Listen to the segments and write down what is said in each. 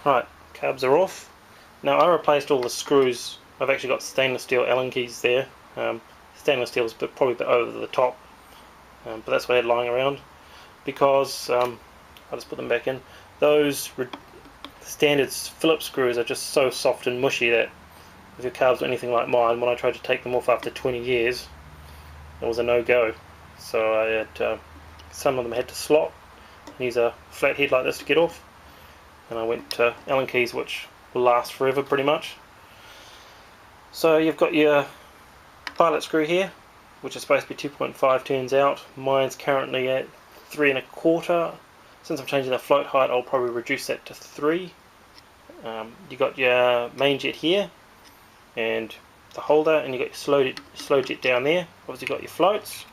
Right, carbs are off. Now I replaced all the screws. I've actually got stainless steel Allen keys there. Stainless steel is probably a bit over the top, but that's what I had lying around because I'll just put them back in. Those standard Phillips screws are just so soft and mushy that if your carbs are anything like mine, when I tried to take them off after 20 years, it was a no-go. So I had some of them had to slot and use a flat head like this to get off, and I went to Allen keys, which will last forever pretty much. So you've got your pilot screw here, which is supposed to be 2.5 turns out. Mine's currently at 3.25. Since I'm changing the float height, I'll probably reduce that to 3. You've got your main jet here and the holder, and you've got your slow jet down there. Obviously you've got your floats,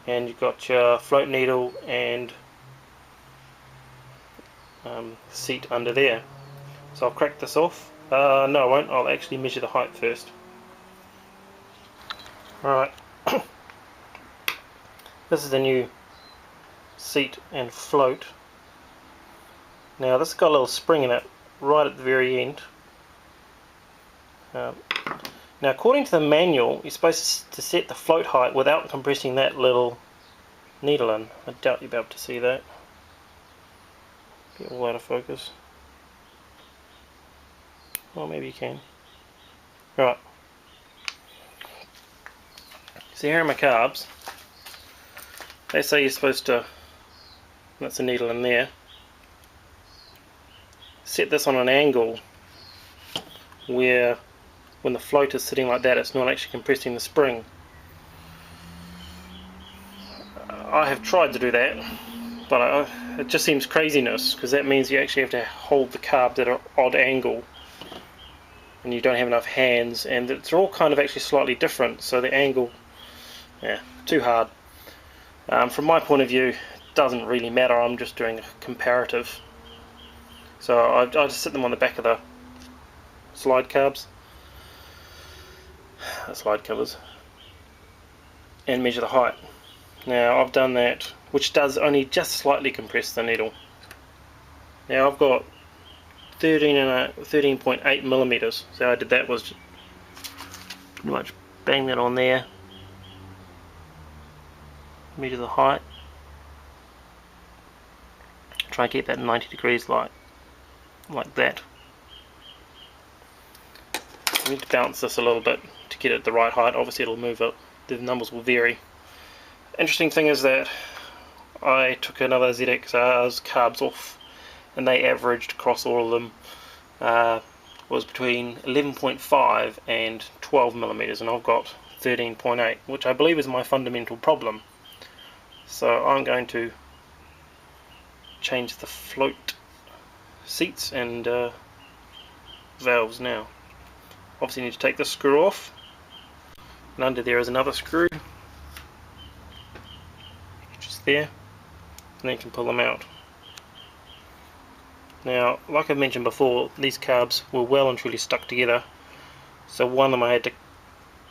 and you've got your float needle and seat under there. So I'll crack this off. No, I won't. I'll actually measure the height first. Alright, this is the new seat and float. Now this has got a little spring in it right at the very end. Now according to the manual, you're supposed to set the float height without compressing that little needle in. I doubt you'll be able to see that. Get all out of focus. Well, maybe you can. Right. So here are my carbs. They say you're supposed to, that's a needle in there, set this on an angle where when the float is sitting like that, it's not actually compressing the spring. I have tried to do that, but it just seems craziness, because that means you actually have to hold the carbs at an odd angle, and you don't have enough hands, and it's all kind of actually slightly different, so the angle, yeah, too hard. From my point of view, it doesn't really matter. I'm just doing a comparative. So I just sit them on the back of the slide carbs, slide covers, and measure the height. Now I've done that, which does only just slightly compress the needle. Now I've got 13.8 millimeters. So I did that was pretty much bang that on there, measure the height, try and keep that 90 degrees like that. I need to bounce this a little bit to get it the right height. Obviously it'll move up, the numbers will vary. Interesting thing is that I took another ZXR's carbs off, and they averaged across all of them was between 11.5 and 12 millimeters, and I've got 13.8, which I believe is my fundamental problem. So I'm going to change the float seats and valves now. Obviously you need to take this screw off, and under there is another screw which is there, and then you can pull them out. Now, like I've mentioned before, these carbs were well and truly stuck together, so one of them I had to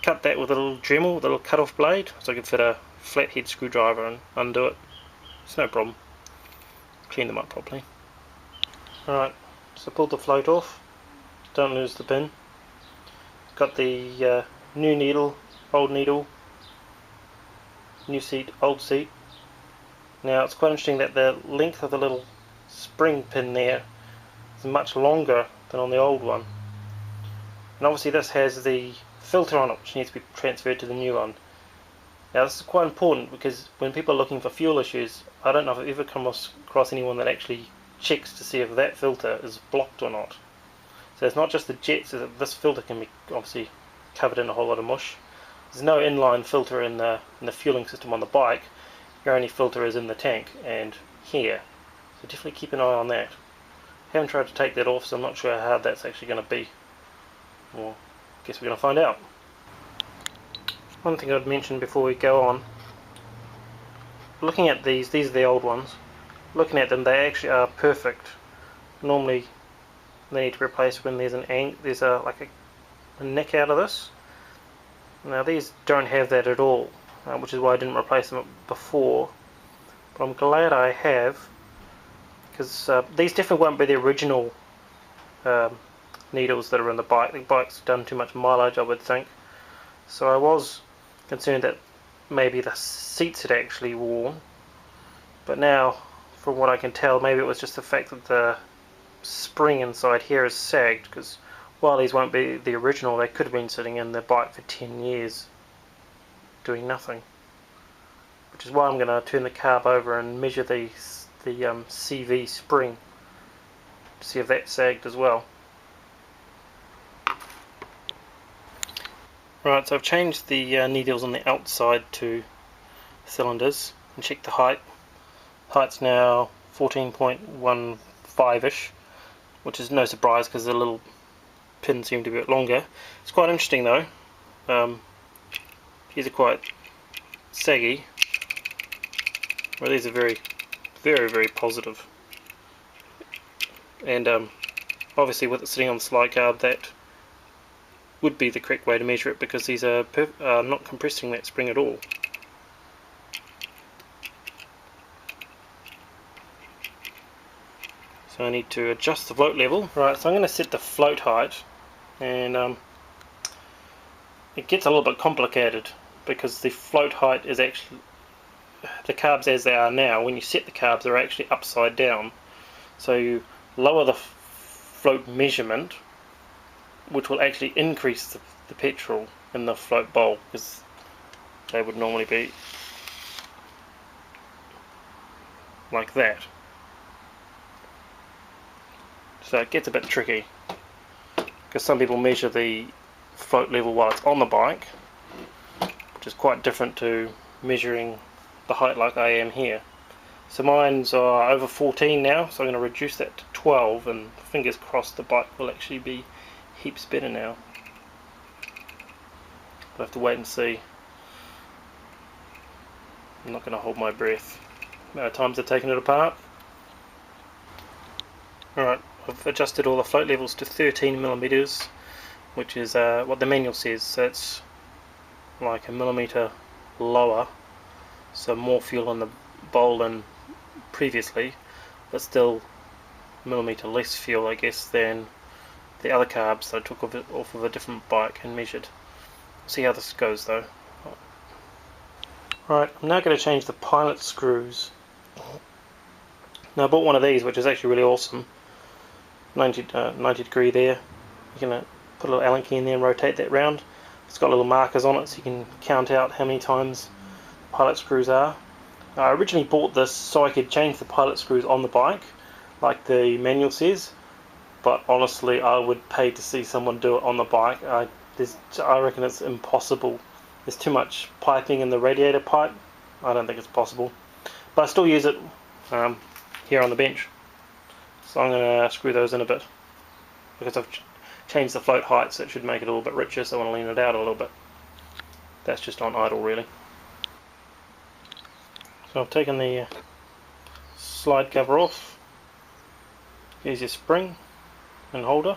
cut that with a little Dremel, with a little cut-off blade, so I could fit a flathead screwdriver and undo it. It's no problem. Clean them up properly. Alright, so pulled the float off, don't lose the pin. Got the new needle, old needle, new seat, old seat. Now it's quite interesting that the length of the little spring pin there is much longer than on the old one. And obviously this has the filter on it, which needs to be transferred to the new one. Now this is quite important, because when people are looking for fuel issues, I don't know if I've ever come across anyone that actually checks to see if that filter is blocked or not. So it's not just the jets, so that this filter can be obviously covered in a whole lot of mush. There's no inline filter in the fueling system on the bike. Your only filter is in the tank and here. So definitely keep an eye on that. I haven't tried to take that off, so I'm not sure how hard that's actually going to be. Well, I guess we're going to find out. One thing I'd mention before we go on, looking at these are the old ones. Looking at them, they actually are perfect. Normally they need to be replaced when there's like a neck out of this. Now these don't have that at all, which is why I didn't replace them before. But I'm glad I have, because these definitely won't be the original needles that are in the bike. The bike's done too much mileage, I would think. So I was concerned that maybe the seats had actually worn, but now, from what I can tell, maybe it was just the fact that the spring inside here is sagged, because while these won't be the original, they could have been sitting in the bike for 10 years doing nothing. Which is why I'm going to turn the carb over and measure the CV spring to see if that sagged as well. Right, so I've changed the needles on the outside to cylinders and checked the height. Height's now 14.15ish, which is no surprise because the little pins seem to be a bit longer. It's quite interesting though. These are quite saggy. Well, these are very, very positive. And obviously with it sitting on the slide carb, that would be the correct way to measure it, because these are not compressing that spring at all. So I need to adjust the float level. Right, so I'm going to set the float height, and it gets a little bit complicated because the float height is actually, the carbs as they are now, when you set the carbs, they're actually upside down. So you lower the float measurement, which will actually increase the petrol in the float bowl, because they would normally be like that. So it gets a bit tricky, because some people measure the float level while it's on the bike, which is quite different to measuring the height like I am here. So mine's are over 14 now, so I'm going to reduce that to 12, and fingers crossed the bike will actually be heaps better now. I'll have to wait and see. I'm not going to hold my breath. Amount of times I've taken it apart. Alright, I've adjusted all the float levels to 13mm, which is what the manual says, so it's like a millimetre lower, so more fuel in the bowl than previously, but still a millimetre less fuel, I guess, than the other carbs that I took off of a different bike and measured. See how this goes though. Right, I'm now going to change the pilot screws. Now I bought one of these, which is actually really awesome. 90 degree there. You're going to put a little Allen key in there and rotate that round. It's got little markers on it so you can count out how many times the pilot screws are. I originally bought this so I could change the pilot screws on the bike, like the manual says. But honestly, I would pay to see someone do it on the bike. I reckon it's impossible. There's too much piping in the radiator pipe. I don't think it's possible. But I still use it here on the bench. So I'm going to screw those in a bit, because I've changed the float height, so it should make it a little bit richer, so I want to lean it out a little bit. That's just on idle really. So I've taken the slide cover off. Here's your spring and holder.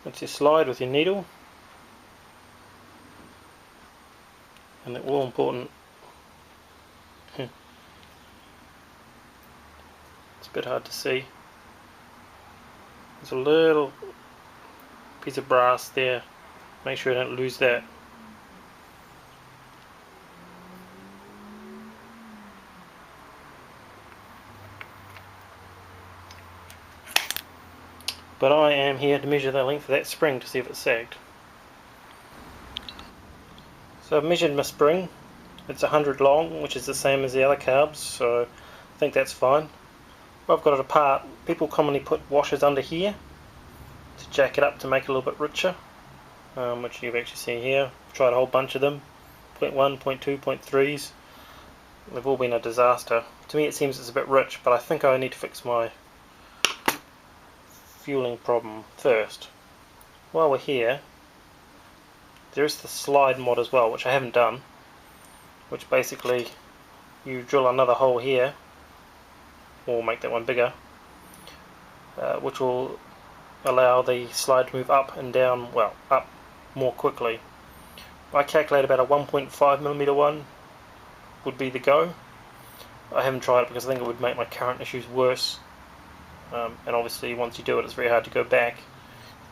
That's your slide with your needle, and the all important, it's a bit hard to see, there's a little piece of brass there, make sure I don't lose that. But I am here to measure the length of that spring to see if it's sagged. So I've measured my spring. It's 100 long, which is the same as the other carbs, so I think that's fine. Well, I've got it apart. People commonly put washers under here to jack it up to make it a little bit richer, which you've actually seen here. I've tried a whole bunch of them, 0.1, 0.2, 0.3s. They've all been a disaster. To me it seems it's a bit rich, but I think I need to fix my fueling problem first. While we're here, there is the slide mod as well, which I haven't done, which basically you drill another hole here, or make that one bigger, which will allow the slide to move up and down, well, up more quickly. I calculate about a 1.5mm one would be the go. I haven't tried it because I think it would make my current issues worse, and obviously once you do it it's very hard to go back.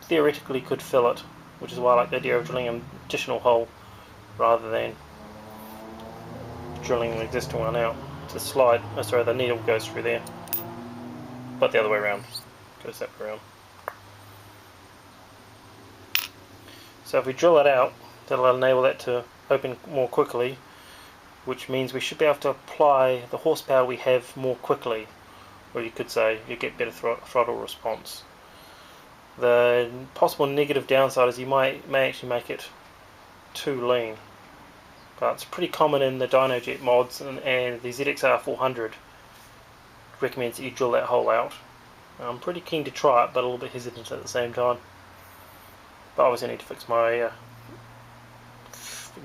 Theoretically could fill it, which is why I like the idea of drilling an additional hole rather than drilling an existing one out. The needle goes through there, but the other way around, goes that way around. So if we drill it out, that'll enable that to open more quickly, which means we should be able to apply the horsepower we have more quickly, or you could say you get better throttle response. The possible negative downside is you may actually make it too lean, but it's pretty common in the DynoJet mods, and the ZXR400 recommends that you drill that hole out. I'm pretty keen to try it, but a little bit hesitant at the same time. But obviously I need to fix my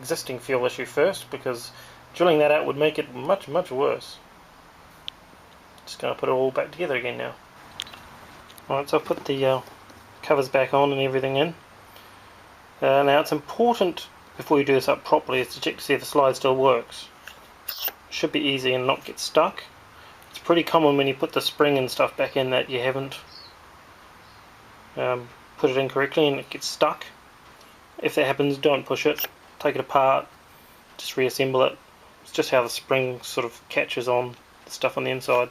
existing fuel issue first, because drilling that out would make it much worse. Just going to put it all back together again now. Alright, so I've put the covers back on and everything in. Now it's important before you do this up properly is to check to see if the slide still works. It should be easy and not get stuck. It's pretty common when you put the spring and stuff back in that you haven't put it in correctly and it gets stuck. If that happens, don't push it, take it apart, just reassemble it. It's just how the spring sort of catches on the stuff on the inside.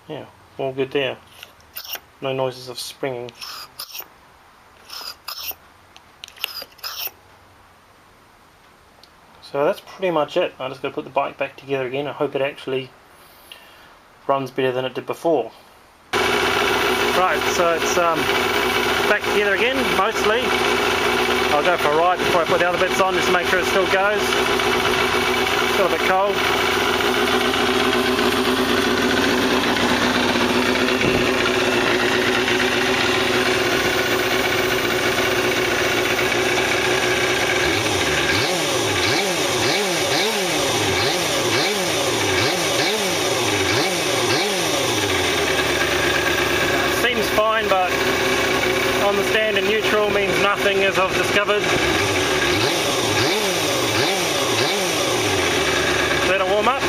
Yeah, all good there. No noises of springing. So that's pretty much it. I'm just going to put the bike back together again. I hope it actually runs better than it did before. Right, so it's back together again, mostly. I'll go for a ride before I put the other bits on just to make sure it still goes. Still a bit cold. Fine, but on the stand in neutral means nothing, as I've discovered. Let it warm up.